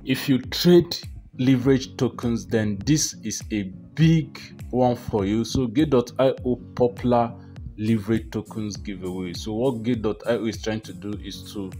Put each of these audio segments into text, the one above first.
If you trade leverage tokens, then this is a big one for you. So Gate.io popular leverage tokens giveaway. So what Gate.io is trying to do is to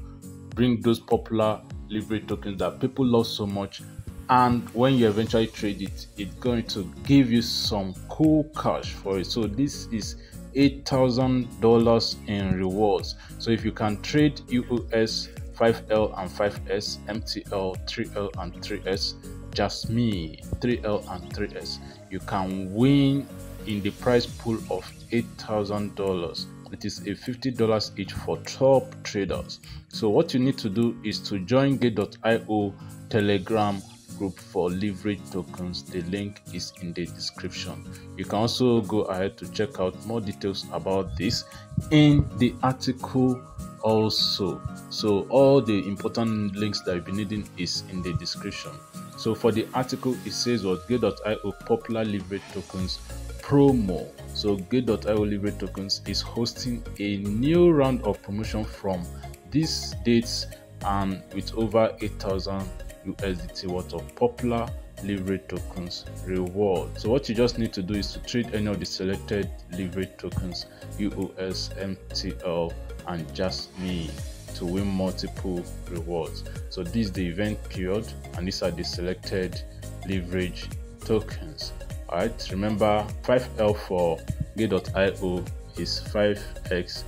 bring those popular leverage tokens that people love so much, and when you eventually trade it, it's going to give you some cool cash for it. So this is $8,000 in rewards. So if you can trade UOS 5L and 5S, MTL 3L and 3S, Jasmine 3L and 3S, you can win in the prize pool of $8,000. It is a $50 each for top traders. So what you need to do is to join Gate.io Telegram group for leverage tokens. The link is in the description. You can also go ahead to check out more details about this in the article also. So all the important links that you'll be needing is in the description. So for the article, it says what Gate.io popular leverage tokens promo. So Gate.io leverage tokens is hosting a new round of promotion from these dates, and with over 8,000 USDT worth of popular leverage tokens reward. So what you just need to do is to trade any of the selected leverage tokens, UOS, MTL and Jasmine, to win multiple rewards. So this is the event period, and these are the selected leverage tokens. Alright, remember 5L for Gate.io is 5x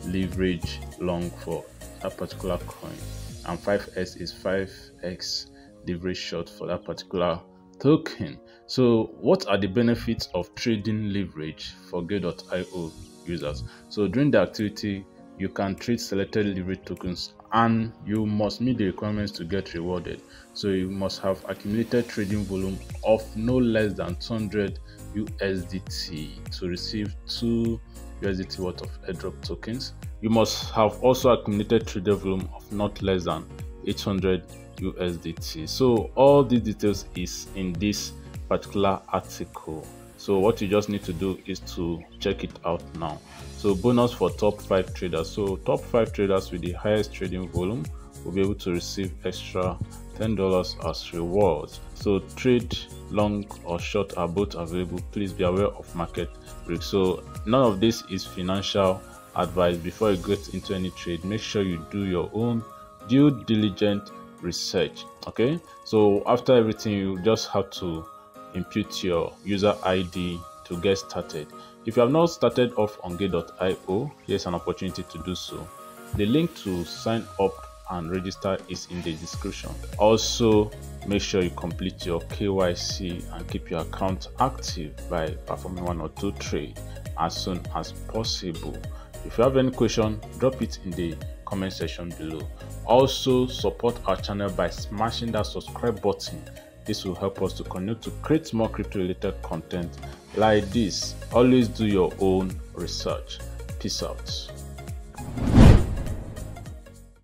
leverage long for that particular coin, and 5S is 5x leverage short for that particular token. So what are the benefits of trading leverage for Gate.io users? So during the activity, you can trade selected leverage tokens, and you must meet the requirements to get rewarded. So you must have accumulated trading volume of no less than 200 USDT to receive 2 USDT worth of airdrop tokens. You must have also accumulated trading volume of not less than 800 USDT. So all these details is in this particular article. So what you just need to do is to check it out now. So bonus for top 5 traders. So top 5 traders with the highest trading volume will be able to receive extra $10 as rewards. So trade long or short are both available. Please be aware of market risk. So none of this is financial advice. Before you get into any trade, make sure you do your own due diligent research. Okay, so after everything, you just have to input your user ID to get started. If you have not started off on Gate.io, here's an opportunity to do so. The link to sign up and register is in the description. Also, make sure you complete your KYC and keep your account active by performing 1 or 2 trades as soon as possible. If you have any question, drop it in the comment section below. Also, support our channel by smashing that subscribe button. This will help us to continue to create more crypto related content like this. Always do your own research. Peace out.